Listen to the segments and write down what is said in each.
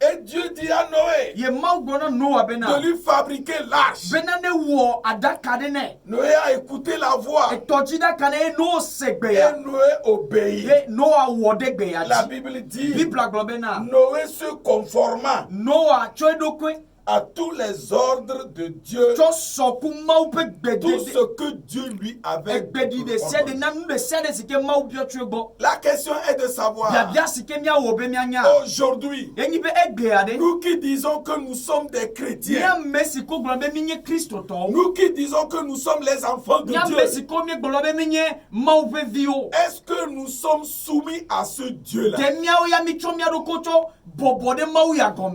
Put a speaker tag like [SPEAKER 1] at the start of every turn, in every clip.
[SPEAKER 1] Et Dieu dit à Noé de lui fabriquer l'arche. Noé a écouté la voix. Et Noé obéit. La Bible dit Noé se conforma à tous les ordres de Dieu, tout ce que Dieu lui avait ordonné. La question est de savoir, aujourd'hui, nous qui disons que nous sommes des chrétiens, nous qui disons que nous sommes les enfants de Dieu, est-ce que nous sommes soumis à ce Dieu-là?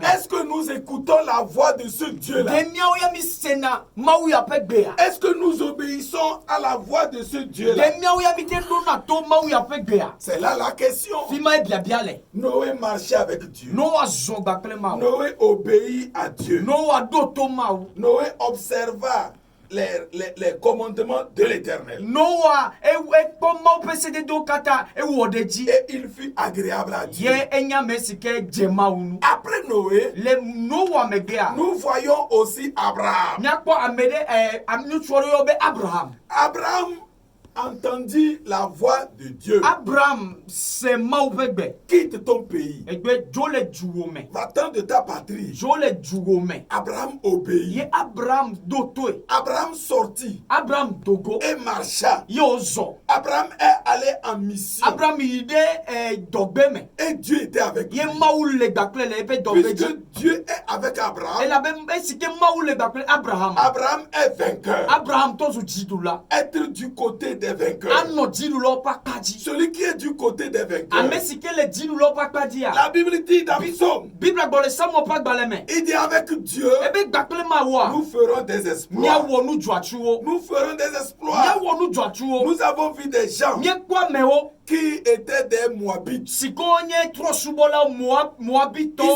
[SPEAKER 1] Est-ce que nous écoutons la voix de ce Dieu-là? Est-ce que nous obéissons à la voix de ce Dieu-là? C'est là la question. Noé marchait avec Dieu. Noé obéit à Dieu. Noé observa les commandements de l'Éternel. Et il fut agréable à Dieu. Après Noé, nous voyons aussi Abraham. Abraham entendit la voix de Dieu.
[SPEAKER 2] Abraham, c'est
[SPEAKER 1] quitte ton pays. Va-t'en de ta patrie. Abraham obéit. Abraham sortit. Et marcha. Abraham est allé en mission. Et Dieu était avec lui. Puisque Dieu est avec Abraham, Abraham est vainqueur. Être du côté des vainqueurs. Celui qui est du côté des vainqueurs. La Bible dit dans Psaume, il dit avec Dieu, nous ferons des exploits. Nous ferons des exploits. Nous avons vu des gens qui étaient des Moabites. Ils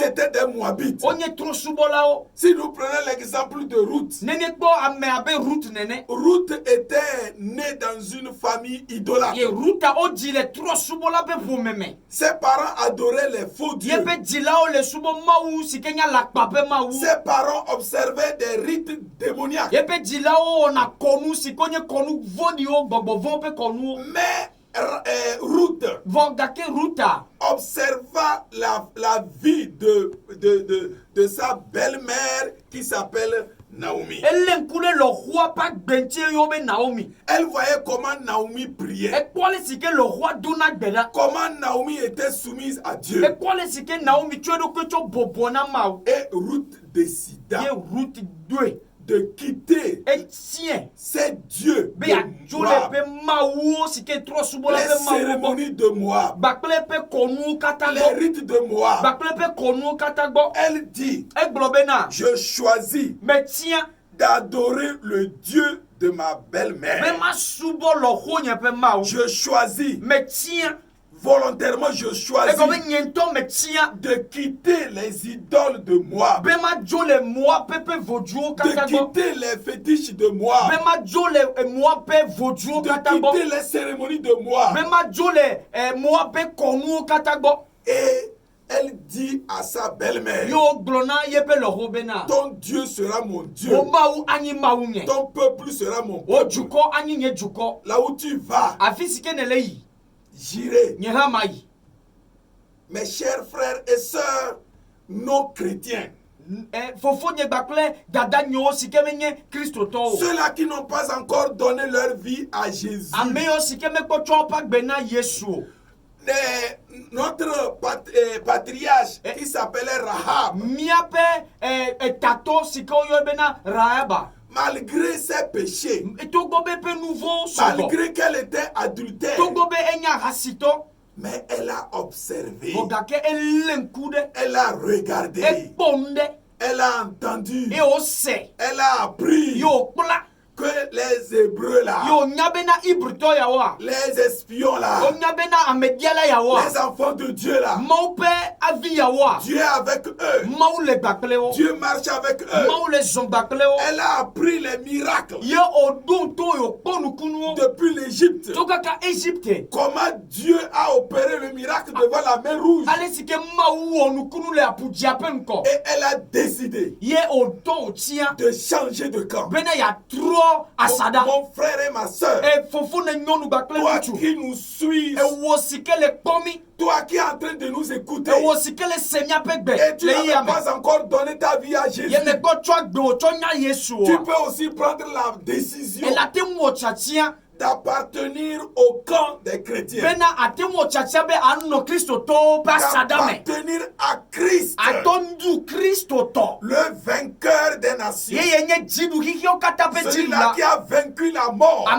[SPEAKER 1] étaient des Moabites. Si nous prenons l'exemple de Ruth, Ruth était née dans une famille idolâtre. Ses parents adoraient les faux dieux. Ses parents observaient des rites démoniaques. Mais Ruth observa la vie de sa belle-mère qui s'appelle Naomi. Elle voyait comment Naomi priait. Comment Naomi était soumise à Dieu. Et Ruth décida de quitter ces dieux de Moab, les cérémonies de Moab, les rites de Moab. Elle dit, je choisis d'adorer le Dieu de ma belle-mère. Je choisis volontairement, je choisis de quitter les idoles de Moab, de quitter les fétiches de Moab, de quitter les cérémonies de Moab. Et elle dit à sa belle-mère, ton Dieu sera mon Dieu, ton peuple sera mon peuple. Là où tu vas, j'irai. Mes chers frères et sœurs non chrétiens, ceux-là qui n'ont pas encore donné leur vie à Jésus, notre patriarche qui s'appelait Rahab, malgré ses péchés, malgré qu'elle était adultère, mais elle a observé, elle a regardé, elle a entendu, elle a appris que les Hébreux là, les espions là, les enfants de Dieu là, Dieu est avec eux, Dieu marche avec eux. Elle a appris les miracles depuis l'Égypte. Comment Dieu a opéré le miracle devant la mer Rouge. Et elle a décidé de changer de camp. Mon frère et ma soeur, toi qui nous suis, toi qui es en train de nous écouter, et tu n'as pas encore donné ta vie à Jésus, tu peux aussi prendre la décision d'appartenir au camp des chrétiens, d'appartenir à Christ, le vainqueur des nations, celui-là qui a vaincu la mort,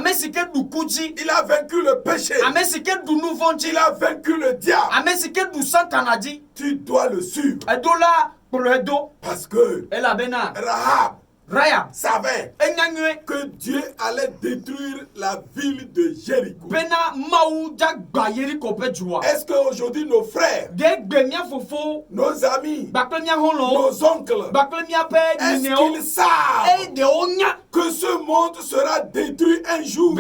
[SPEAKER 1] il a vaincu le péché, il a vaincu le diable. Tu dois le suivre parce que Rahab savait que Dieu allait détruire la ville de Jéricho. Est-ce qu'aujourd'hui nos frères, nos amis, nos oncles, est-ce qu'ils savent que ce monde sera détruit un jour?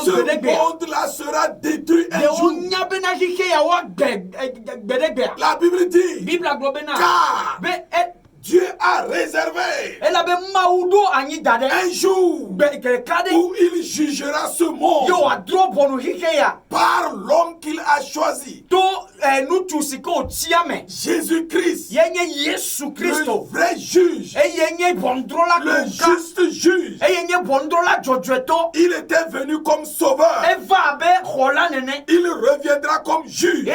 [SPEAKER 1] Ce monde-là sera détruit un jour. La Bible dit, car Dieu a réservé un jour où il jugera ce monde par l'homme qu'il a choisi. Jésus-Christ, le vrai juge, le juste juge. Il était venu comme sauveur. Il reviendra comme juge.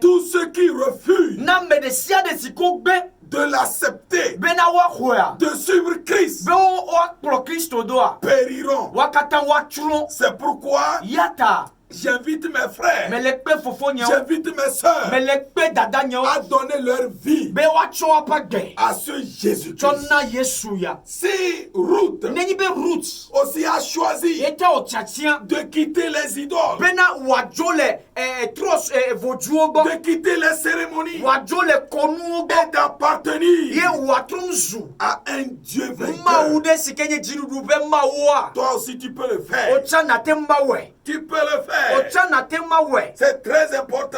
[SPEAKER 1] Tous ceux qui refusent de l'accepter, de suivre Christ, périront. C'est pourquoi j'invite mes frères, j'invite mes sœurs à donner leur vie à ce Jésus-Christ. Si Ruth aussi a choisi de quitter les idoles, de quitter les cérémonies et d'appartenir à un Dieu vainqueur, toi aussi tu peux le faire. Tu peux le faire. C'est très important.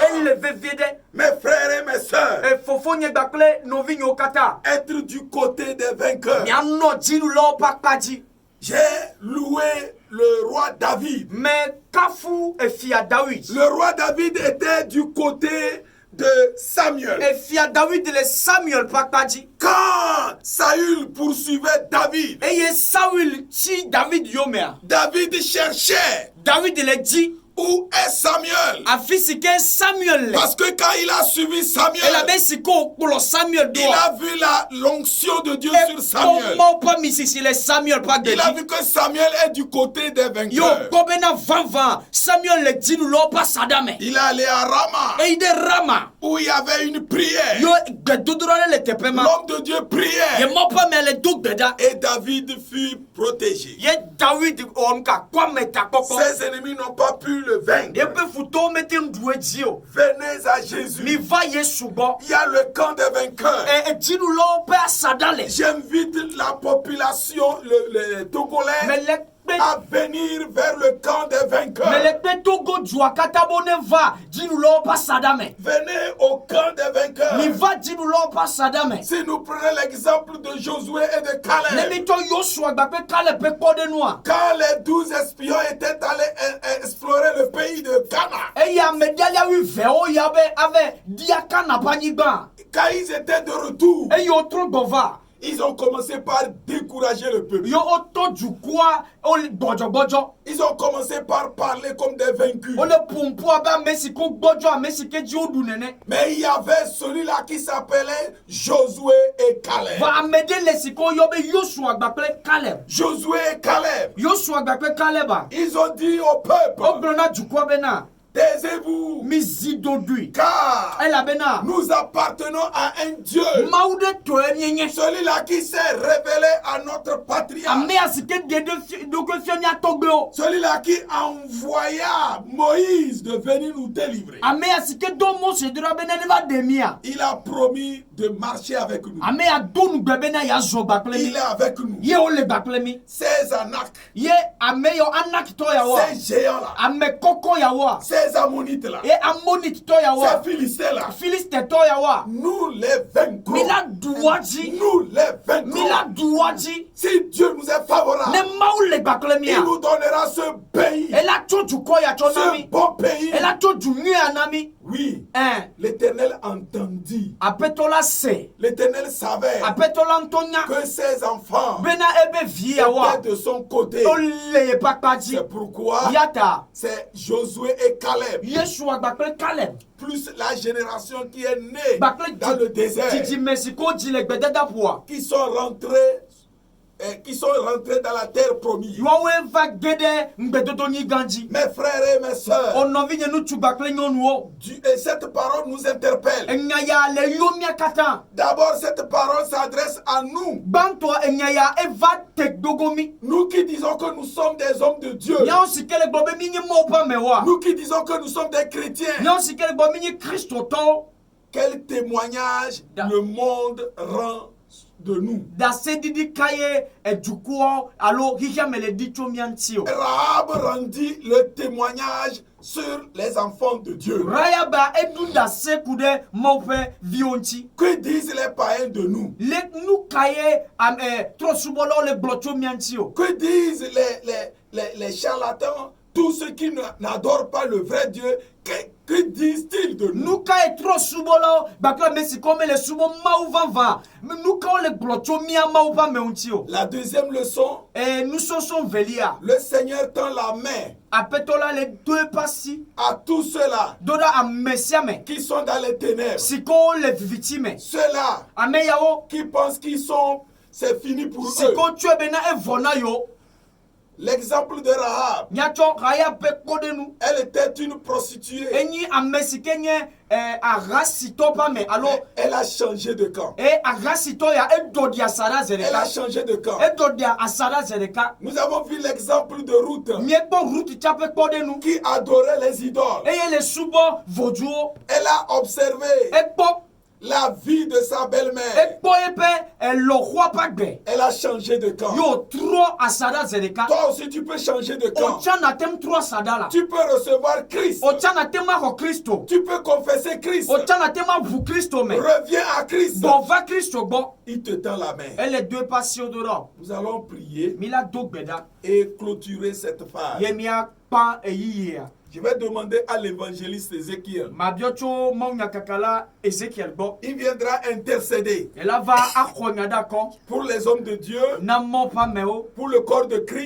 [SPEAKER 1] Mes frères et mes sœurs, être du côté des vainqueurs. J'ai loué le roi David. Le roi David était du côté de Samuel. Quand Saül poursuivait David, David cherchait où est Samuel? Parce que quand il a suivi Samuel, il a vu l'onction de Dieu sur Samuel. Il a vu que Samuel est du côté des vainqueurs. Il est allé à Rama, où il y avait une prière. L'homme de Dieu priait. Et David fut protégé. Ses ennemis n'ont pas pu le vaincre. Venez à Jésus. Il y a le camp des vainqueurs. J'invite la population, les Togolais, à venir vers le camp des vainqueurs. Venez au camp des vainqueurs. Si nous prenons l'exemple de Josué et de Caleb, quand les 12 espions étaient allés explorer le pays de Cana, quand ils étaient de retour, ils ont commencé par décourager le peuple. Ils ont commencé par parler comme des vaincus. Mais il y avait celui-là qui s'appelait Josué et Caleb. Josué et Caleb, ils ont dit au peuple, Taisez-vous. Car nous appartenons à un Dieu. Celui-là qui s'est révélé à notre patriarche. Celui-là qui envoya Moïse de venir nous délivrer. Il a promis de marcher avec nous. Il est avec nous. Ces Anak. Ces géants-là. Ces Ammonites-là. Ces Philistins-là. Nous les vaincrons. Nous les vaincrons. Si Dieu nous est favorable, il nous donnera ce pays. Ce bon pays. Oui. L'Éternel entendit. L'Éternel savait que ses enfants étaient de son côté. C'est pourquoi c'est Josué et Caleb. Plus la génération qui est née dans le désert. Qui sont rentrés dans la terre promise. Mes frères et mes sœurs, et cette parole nous interpelle. D'abord, cette parole s'adresse à nous. Nous qui disons que nous sommes des hommes de Dieu. Nous qui disons que nous sommes des chrétiens. Quel témoignage le monde rend de nous. Rahab rendit le témoignage sur les enfants de Dieu. Que disent les païens de nous? Que disent les charlatans, tous ceux qui n'adorent pas le vrai Dieu? Que disent-ils de nous? La deuxième leçon, le Seigneur tend la main à tous ceux-là qui sont dans les ténèbres. Ceux-là qui pensent c'est fini pour eux. L'exemple de Rahab, elle était une prostituée. Elle a changé de camp. Elle a changé de camp. Nous avons vu l'exemple de Ruth qui adorait les idoles. Elle a observé la vie de sa belle-mère. Elle a changé de camp. Toi aussi tu peux changer de camp. Tu peux recevoir Christ. Tu peux confesser Christ. Reviens à Christ. Il te tend la main. Nous allons prier et clôturer cette phase. Je vais demander à l'évangéliste Ézéchiel. Il viendra intercéder pour les hommes de Dieu, pour le corps de Christ.